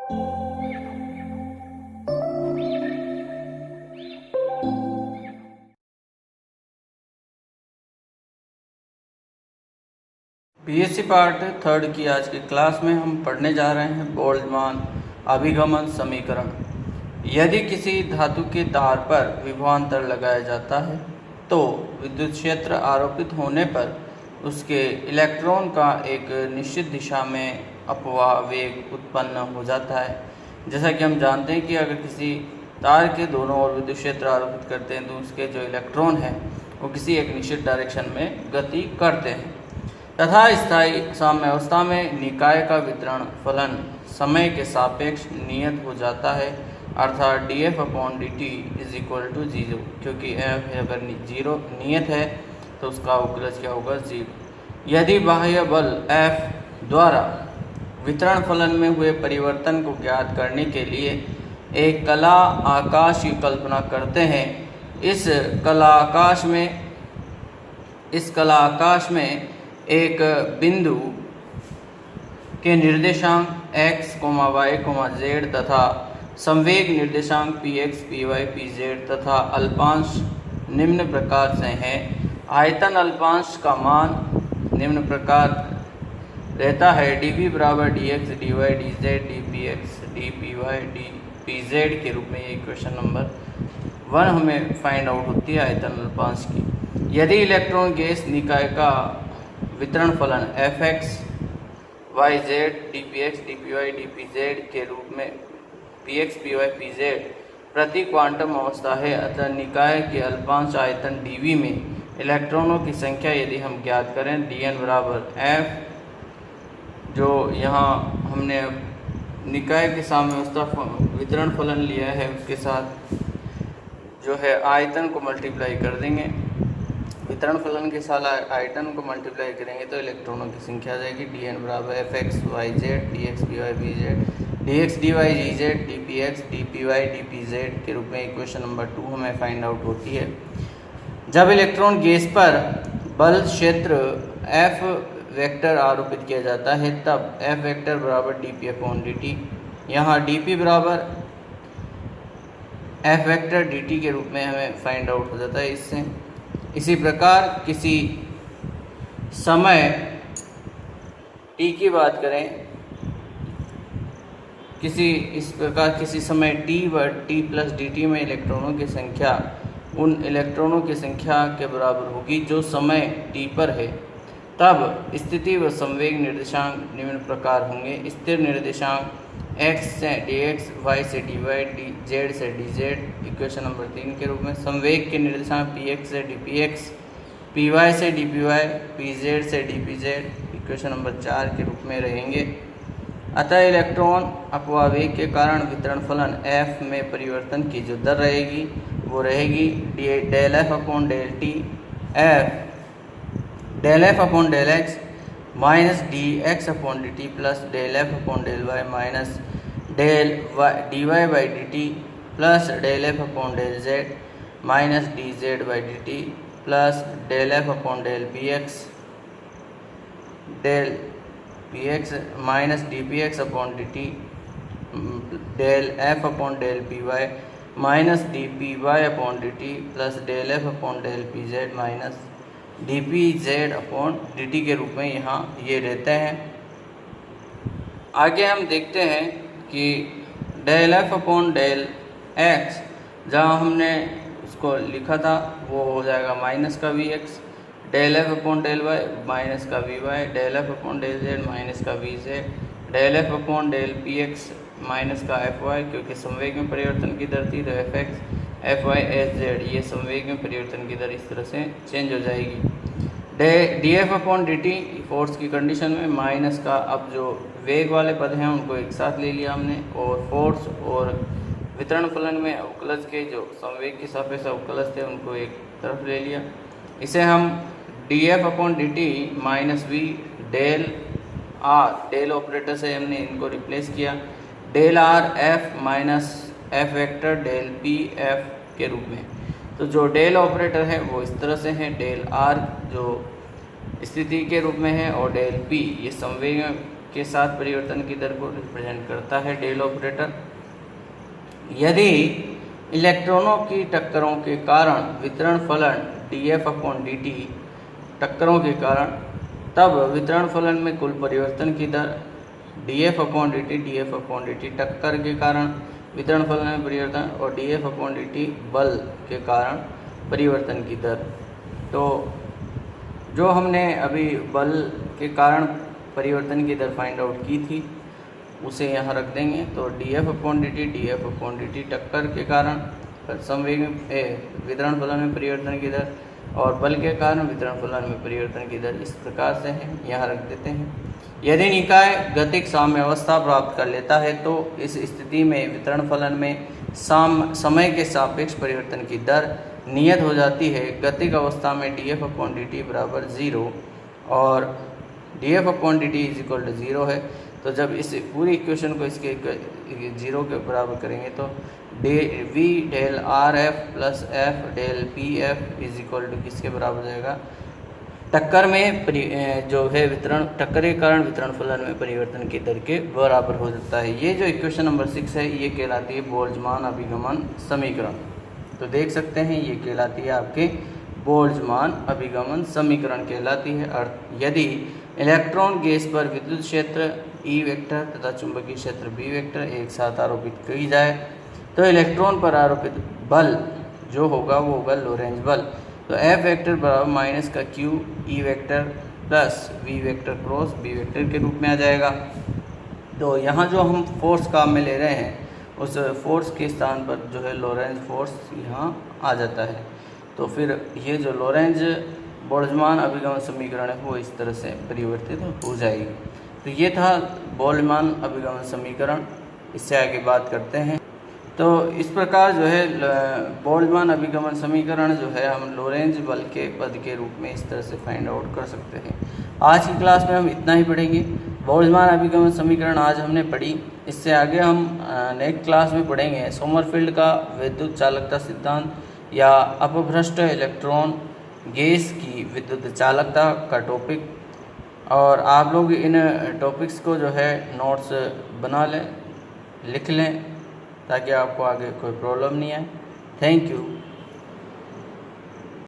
BSc part third की आज की क्लास में हम पढ़ने जा रहे हैं बोल्ट्जमान अभिगमन समीकरण। यदि किसी धातु के तार पर विभवांतर लगाया जाता है तो विद्युत क्षेत्र आरोपित होने पर उसके इलेक्ट्रॉन का एक निश्चित दिशा में अपवाह वेग उत्पन्न हो जाता है। जैसा कि हम जानते हैं कि अगर किसी तार के दोनों ओर विद्युत क्षेत्र आरोपित करते हैं तो उसके जो इलेक्ट्रॉन हैं वो किसी एक निश्चित डायरेक्शन में गति करते हैं तथा स्थायी साम्यावस्था में निकाय का वितरण फलन समय के सापेक्ष नियत हो जाता है, अर्थात dF/dt इज इक्वल टू 0। क्योंकि F अगर 0 नियत है तो उसका अवकलज क्या होगा 0। यदि बाह्य बल F द्वारा वितरण फलन में हुए परिवर्तन को ज्ञात करने के लिए एक कला आकाश की कल्पना करते हैं, इस कला आकाश में एक बिंदु के निर्देशांक x, y, z तथा संवेग निर्देशांक px, py, pz तथा अल्पांश निम्न प्रकार से हैं। आयतन अल्पांश का मान निम्न प्रकार रहता है dv बराबर dx, dy, dz, dpx, dpy, dpz के रूप में। ये क्वेश्चन नंबर 1 हमें फाइंड आउट होती है आयतन अल्पांश की। यदि इलेक्ट्रॉन गैस निकाय का वितरण फलन fx, yz, dpx, dpy, dpz के रूप में px, py, pz प्रति क्वांटम अवस्था है, अतः निकाय के अल्पांश आयतन dv में इलेक्ट्रॉनों की संख्या यदि हम ज्ञात करें dn बराबर f, जो यहाँ हमने निकाय के साम्यावस्था वितरण फलन लिया है उसके साथ जो है आयतन को मल्टीप्लाई कर देंगे। वितरण फलन के साथ आयतन को मल्टीप्लाई करेंगे तो इलेक्ट्रॉनों की संख्या आ जाएगी dn बराबर fx, yz, dx, py, pz, dx, dy, dz, dpx, dpy, dpz के रूप में इक्वेशन नंबर 2 हमें फाइंड आउट होती है। जब इलेक्ट्रॉन गैस पर बल क्षेत्र F वेक्टर आरोपित किया जाता है तब F वेक्टर बराबर dp/dt, यहाँ dp बराबर F वेक्टर dt के रूप में हमें फाइंड आउट हो जाता है इससे। इसी प्रकार किसी समय t की बात करें, इस प्रकार किसी समय t व t प्लस dt में इलेक्ट्रॉनों की संख्या उन इलेक्ट्रॉनों की संख्या के बराबर होगी जो समय t पर है, तब स्थिति व संवेग निर्देशांक निम्न प्रकार होंगे। स्थिर निर्देशांक x से dx, y से dy, z से dz इक्वेशन नंबर 3 के रूप में। संवेग के निर्देशांक px से dpx, py से dpy, pz से dpz इक्वेशन नंबर 4 के रूप में रहेंगे। अतः इलेक्ट्रॉन अपवाहवेग के कारण वितरण फलन f में परिवर्तन की जो दर रहेगी वो रहेगी del f/del x minus dx/dt plus del f/del y minus dy/dt plus del f/del z minus dz/dt plus del f/del px minus dpx/dt del f/del py minus dpy/dt plus del f/del pz minus dpz/dt के रूप में यहाँ ये रहते हैं। आगे हम देखते हैं कि del f/del x जहाँ हमने उसको लिखा था वो हो जाएगा माइनस का vx, del f/del y minus का vy, del f/del z minus का vz, del f/del px minus का fy, क्योंकि संवेग में परिवर्तन की दर थी तो fx, fy, sz ये संवेग में परिवर्तन की दर इस तरह से चेंज हो जाएगी। dF/dt फोर्स की कंडीशन में माइनस का, अब जो वेग वाले पद हैं उनको एक साथ ले लिया हमने, और फोर्स और वितरण फलन में अवकलज के जो संवेग के सापेक्ष अवकलज थे उनको एक तरफ ले लिया। इसे हम dF/dt minus v del r, del operator से हमने इनको रिप्लेस किया, del r f minus f vector del p f के रूप में। तो जो डेल ऑपरेटर है वो इस तरह से है, डेल r जो स्थिति के रूप में है और डेल p ये संवेग के साथ परिवर्तन की दर को रिप्रेजेंट करता है डेल ऑपरेटर। यदि इलेक्ट्रॉनों की टक्करों के कारण वितरण फलन dF/dt टक्करों के कारण, तब वितरण फलन में कुल परिवर्तन की दर dF/dt टक्कर के कारण वितरण फलन में परिवर्तन और dF/dt बल के कारण परिवर्तन की दर। तो जो हमने अभी बल के कारण परिवर्तन की दर फाइंड आउट की थी उसे यहाँ रख देंगे। तो dF/dt टक्कर के कारण संवेग वितरण फलन में परिवर्तन की दर और बल के कारण वितरण फलन में परिवर्तन की दर इस प्रकार से है, यहाँ रख देते हैं। यदि निकाय गतिक साम्यावस्था प्राप्त कर लेता है तो इस स्थिति में वितरण फलन में समय के सापेक्ष परिवर्तन की दर नियत हो जाती है। गतिक अवस्था में dF/dt बराबर 0 और dF/dt इज इक्वल टू 0 है। तो जब इस पूरी इक्वेशन को इसके 0 के बराबर करेंगे तो v del RF plus F del PF is equal to किसके बराबर हो जाएगा, टक्कर में जो है वितरण, टक्कर के कारण वितरण फलन में परिवर्तन की दर के बराबर हो जाता है। ये जो इक्वेशन नंबर 6 है ये कहलाती है बोल्ट्जमान अभिगमन समीकरण। तो देख सकते हैं ये कहलाती है आपके बोल्ट्जमान अभिगमन समीकरण कहलाती है। यदि इलेक्ट्रॉन गैस पर विद्युत क्षेत्र E वेक्टर तथा चुंबकीय क्षेत्र B वेक्टर एक साथ आरोपित की जाए तो इलेक्ट्रॉन पर आरोपित बल जो होगा वो होगा लोरेंज बल। तो F वेक्टर बराबर माइनस का Q E vector plus V vector cross B vector के रूप में आ जाएगा। तो यहाँ जो हम फोर्स काम में ले रहे हैं उस फोर्स के स्थान पर जो है लोरेंज फोर्स यहाँ आ जाता है। तो फिर ये जो लोरेंज बोल्ट्जमान अभिगमन समीकरण है वो इस तरह से परिवर्तित हो जाएगी। तो ये था बोल्ट्जमान अभिगमन समीकरण। इससे आगे बात करते हैं। तो इस प्रकार जो है बोल्ट्जमान अभिगमन समीकरण जो है हम लोरेंज बल के पद के रूप में इस तरह से फाइंड आउट कर सकते हैं। आज की क्लास में हम इतना ही पढ़ेंगे। बोल्ट्जमान अभिगमन समीकरण आज हमने पढ़ी। इससे आगे हम नेक्स्ट क्लास में पढ़ेंगे सोमरफेल्ड का विद्युत चालकता सिद्धांत या अपभ्रष्ट इलेक्ट्रॉन गैस की विद्युत चालकता का टॉपिक। और आप लोग इन टॉपिक्स को जो है नोट्स बना लें, लिख लें ताकि आपको आगे कोई प्रॉब्लम नहीं आए। Thank you.